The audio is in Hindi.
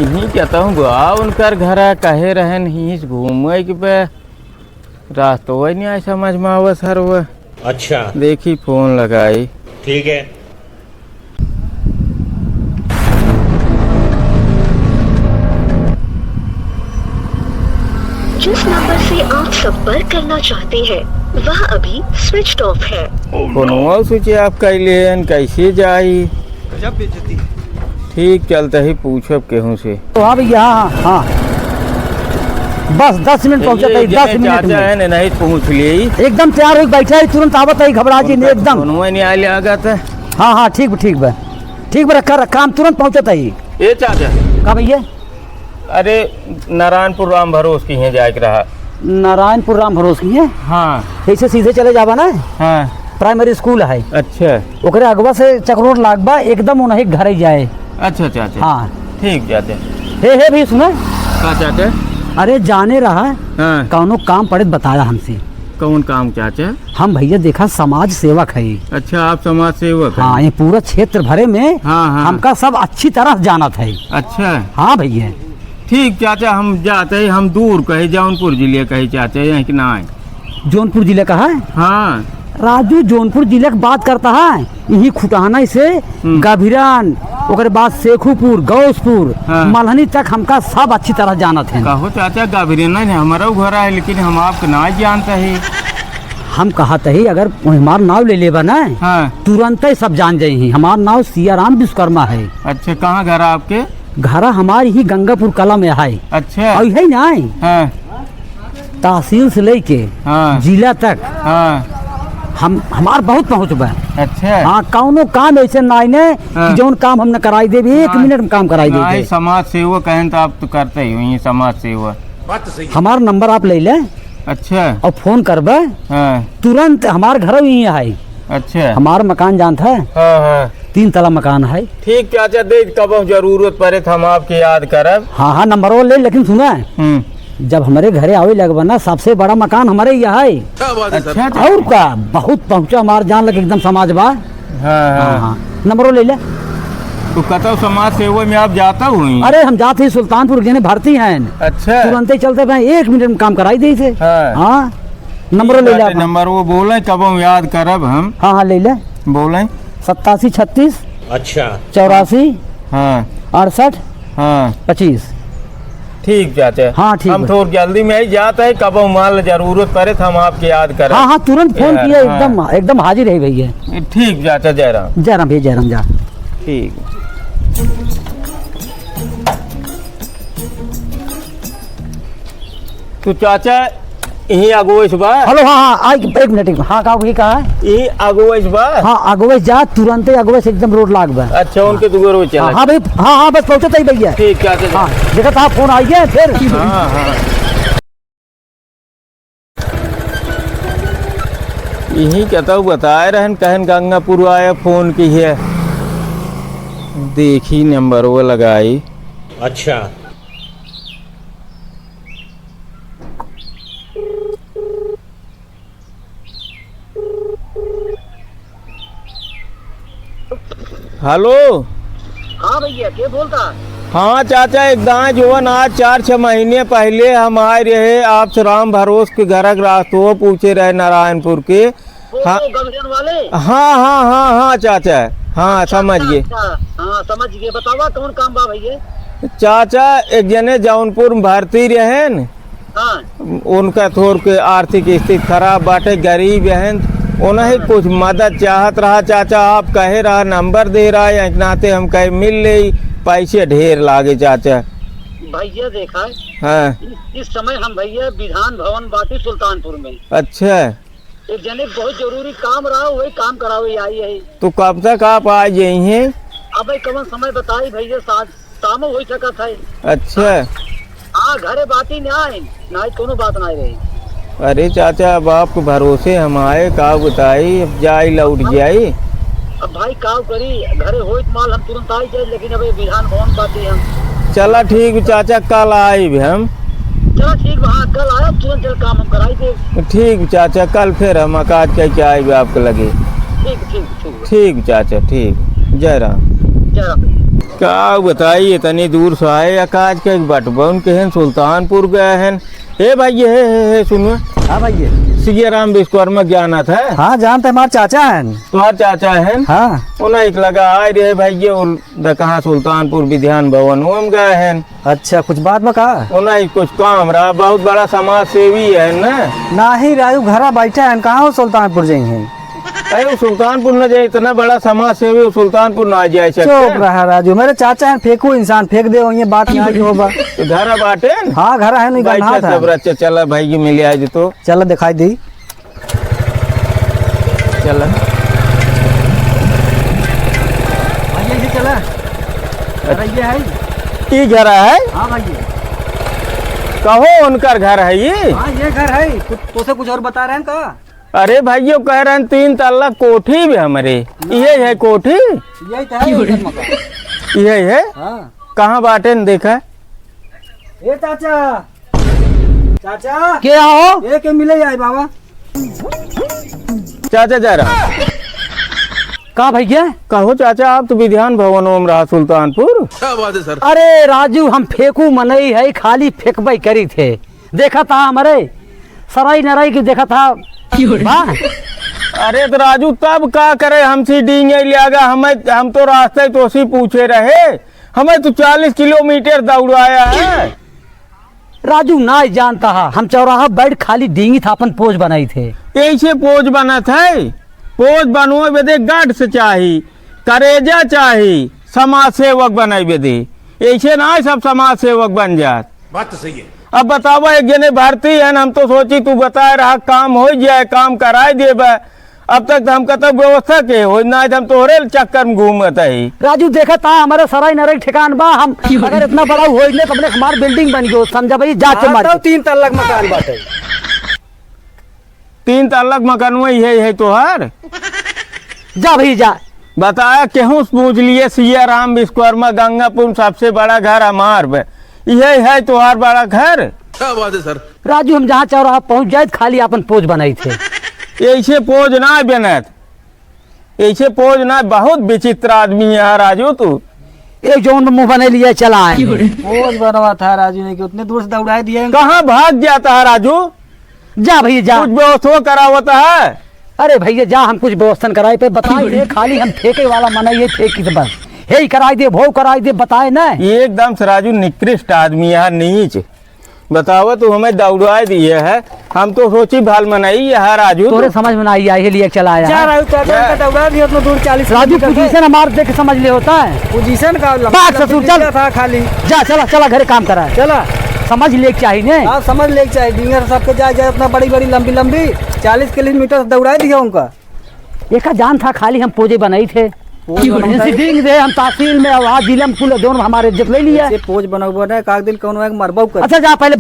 यहीं कहता हूँ बुआ उनकर घर कहे रहे नहीं घूमे कि पे रास्तों वही नहीं आए समझ में आवा सर वो। अच्छा देखी फोन लगाई। ठीक है। जिस नंबर से आप संपर्क करना चाहते हैं वह अभी स्विच ऑफ है। फोनवा सोचे आप कैले कैसे जाई। ठीक चलते ही पूछब केहू से। तो हाँ भैया हाँ बस 10 मिनट पहुँचा था 10 मिनट में नहीं पहुँच लिए एकदम तैयार हो बैठा है तुरंत आवत है घबरा जी नहीं एकदम। फोनवा नहीं आया आगा था। हाँ ठीक बा रखा हम तुरंत पहुँचा था। ये चाचा कहा भैया? अरे नारायणपुर राम भरोस की है जाके रहा। नारायणपुर राम भरोस की है। हाँ ऐसे सीधे चले जावा ना। हाँ प्राइमरी स्कूल है। अच्छा ओकरे अगवा से चक्रोट लागबा एकदम उन्हीं घर ही जाए। अच्छा चाचा हाँ ठीक जाते। हे भी सुना क्या चाचा? अरे जाने रहा हाँ कौनो काम पड़े बताया हमसे। कौन काम चाचा? हम भैया देखा समाज सेवक है। अच्छा आप समाज सेवक? हाँ ये पूरा क्षेत्र भरे में हाँ हमका सब अच्छी तरह जानत है। अच्छा हाँ भैया ठीक चाचा हम जाते हैं। हम दूर कहे जौनपुर जिले कहे चाचा यहाँ कि ना आए। जौनपुर जिले का है। हाँ राजू जौनपुर जिले की बात करता है। यही खुटाना से गाभिरान ओकरे बाद शेखुपुर गौसपुर मलहनी तक हमका सब अच्छी तरह जानत है। कहो चाचा गाभिरान हमारा घर है लेकिन हम आपको ना जानते है। हम कहते ही अगर हमारा नाव ले लेबा ना तुरंत ही सब जान जाये। हमारा नाव सियाराम विश्वकर्मा है। अच्छा कहाँ घर आपके? घर हमारी ही गंगापुर कला में है। अच्छा है ना तहसील से लेके जिला तक हम हमार बहुत पहुँच बा। अच्छा हाँ कौनो काम ऐसे ना कि जौन काम हमने कराई दे 1 मिनट में काम कराई दे। समाज सेवा कहें तो आप तो करते ही हुई समाज सेवा। हमारा नंबर आप ले ले। अच्छा और फोन करबे तुरंत हमारे घर ही है। अच्छा हमारा मकान जानता है। 3 तला मकान है। ठीक चाचा दे कब जरूरत पड़े तो हम आपके याद करब। हाँ नंबर वो ले लेकिन सुना जब हमारे घरे आवे लगवा ना सबसे बड़ा मकान हमारे यहाँ है। अच्छा और क्या बहुत पहुँचा हमारे जान लगे एकदम समाज बा। हाँ नंबर वो ले ले। तो कतो समाज सेवा में आप जाता हुई? अरे हम जाते ही सुल्तानपुर जने भर्ती हैं। अच्छा तुरंत ही चलते भाई 1 मिनट में काम कराई दी थे। हाँ नंबर ले ले। नंबर वो बोले कब हम याद करब हम। हाँ ले ले बोले 87 36। अच्छा 84 68 25। ठीक चाचा। हाँ ठीक हम थोड़ी जल्दी में ही जाते है। कब माल जरूरत पड़े तो हम आपके याद करें। हाँ तुरंत फोन किया एकदम हाजिर है भैया। ठीक चाचा जयराम भैया जयराम जा। ठीक तो चाचा यही अगुवैस बा। हेलो हाँ 1 मिनट हाँ कहा वही कहा यही अगुवैस बा। हाँ अगुवैस जा तुरंत अगुवैस एकदम रोड लाग बा। अच्छा उनके दुगो रोड चला। हाँ भाई हाँ बस पहुँचता ही भैया। ठीक चाचा। हाँ देखा था फोन आई है फिर। यही कहता हूँ बताए रहन कहन गंगापुर आया फोन की है। देखी नंबर वो लगाई। अच्छा हेलो। हाँ भैया क्या बोलता? हाँ चाचा एकदम जो आज 4-6 महीने पहले हम आए रहे आपसे राम भरोस के घर रास्तों पूछे रहे नारायणपुर के। हाँ वाले? हाँ चाचा हाँ समझ गए। हाँ समझ गए बतावा कौन काम बा भैया? चाचा एक जने जौनपुर में भर्ती रहे न। उनका थोड़ के आर्थिक स्थिति खराब बाटे गरीब है उन्हें कुछ मदद चाहत रहा। चाचा आप कहे रहा नंबर दे रहा है नाते हम कहे मिल ले पैसे ढेर लागे चाचा। भैया देखा हाँ इस समय हम भैया विधान भवन बाटी सुल्तानपुर में। अच्छा एक जने बहुत जरूरी काम रहा वही काम करावे आई है। तो कब तक आप आ जाइए? अब कौन समय बताई भैया शाम हो सकत है। अच्छा हाँ घरे बाती ना आए ना कोनो बात ना रही। अरे चाचा अब आपके भरोसे हम आए का बताई अब जाई लौट जाई। अब भाई काव करी घरे होइत माल हम तुरंत आई जाए लेकिन अब विधान भवन बाती हम। चला ठीक चाचा कल आए भी हम। चला ठीक हाँ कल आया तुरंत चल काम हम कराई दे। ठीक चाचा कल फिर हम अकाज के आए आपके लगे। ठीक ठीक चाचा ठीक। जय राम। जय राम। क्या बताइए तनी दूर से आए अकाज के बटबन के हैं सुल्तानपुर गए हैं। हे भाई हे सुनो। हाँ भाई सियाराम विश्वकर्मा ज्ञानाथ है। हाँ जानते हमारे चाचा हैं। तुम्हारे चाचा हैं। हाँ उन्हें एक लगा आए रहे भाई कहाँ सुल्तानपुर विधान भवन हम गए हैं। अच्छा कुछ बात बका उन्हें कुछ काम रहा, बहुत बड़ा समाज सेवी है ना। नहीं राजू घरा बैठा है कहाँ हो सुल्तानपुर जाएंगे। अरे सुल्तानपुर न जाए, इतना बड़ा समाज सेवी सुल्तानपुर ना जाए चुप रहा राजू, मेरे चाचा हैं फेंकू इंसान फेंक दे ये बात यहाँ की होगा। तो घर बाटे हाँ घर है नहीं सब चला भाई की मिले आज तो चलो दिखाई दी चला चला की घर है। हाँ भाई कहो उनका घर है ये। हाँ ये घर है तो कुछ और बता रहे हैं का। अरे भाइयों कह रहे हैं 3 तल्ला कोठी भी हमारे ये है कोठी ये है। हाँ। कहाँ बाटे न देखा। ए चाचा चाचा क्या हो ये के मिले आई बाबा चाचा जा रहा कहा भैया। कहो चाचा आप तो विधान भवन में रहा सुल्तानपुर। क्या बात है सर। अरे राजू हम फेंकू मनई है खाली फेंकबई करी थे देखा था हमारे सराई नराई की देखा था। अरे तो राजू तब का करे हमसे डींगे लियागा हम तो रास्ते तो सी पूछे रहे हमें तो 40 किलोमीटर दौड़ाया है। राजू ना जानता है हम चौराहा बैठ खाली डींगी था अपन पोज बनाई थे। ऐसे पोज बना था पोज बनवे बेदे गढ़ से चाही करेजा चाही समाज सेवक बनाई बेदे ऐसे ना सब समाज सेवक बन जात। बात तो सही है। अब बतावा एक जने भारतीय है हम तो सोची तू बताए रहा काम हो जाए काम कराए दे अब तक हम कतब व्यवस्था के हो ना हम तोहरे चक्कर में घूमत है। राजू देखा था हमारे सराय नरक ठिकान बा हम अगर इतना बड़ा हो तो अपने हमार बिल्डिंग बन गयो समझा भाई जाके मार 3 तल्लक मकान बाटे 3 तल्लक मकान वही है तोहार। जा भाई जा बताया केहूँ पूछ लिए सियाराम विश्वकर्मा गंगापुर सबसे बड़ा घर हमार यही है तोहार बड़ा घर। क्या बात है सर। राजू हम जहाँ चौराहा पहुँच जाए खाली अपन पोज बनाई थे। ऐसे पोज ना बनत ऐसे पोज ना बहुत विचित्र आदमी है राजू तू। एक जोन में मुंह बने लिए चला है पोज बनवा था राजू ने कि उतने दूर से दौड़ा दिए। कहाँ भाग जाता है राजू। जा भैया जा कुछ व्यवस्था करावता है। अरे भैया जा हम कुछ व्यवस्था कराए पे बताए खाली हम ठेके वाला मना ये ठेकी से बस हे कराई दे भो कराई दे बताए ना एकदम से राजू निकृष्ट आदमी है नीच बताओ तू हमें दौड़ाए दिए है हम तो सोची भाल मनाई है राजू तोरे समझ में नहीं आई लिए चला आया राजू पोजीशन हमारे देख समझ ले होता है पोजीशन का बात ससुर चल था खाली जा चला चला घरे काम करा चला समझ ले चाहिए ने। हाँ समझ ले चाहिए डिंगर सबके जाए जाए अपना बड़ी बड़ी लंबी लंबी 40 किलोमीटर दौड़ा दिया उनका एक जान था खाली हम पोजे बनाई थे दे हम तहसील में जिला में दोनों हमारे इज्जत ले लिया पोज बना एक दिन कौन मरबो। अच्छा जा पहले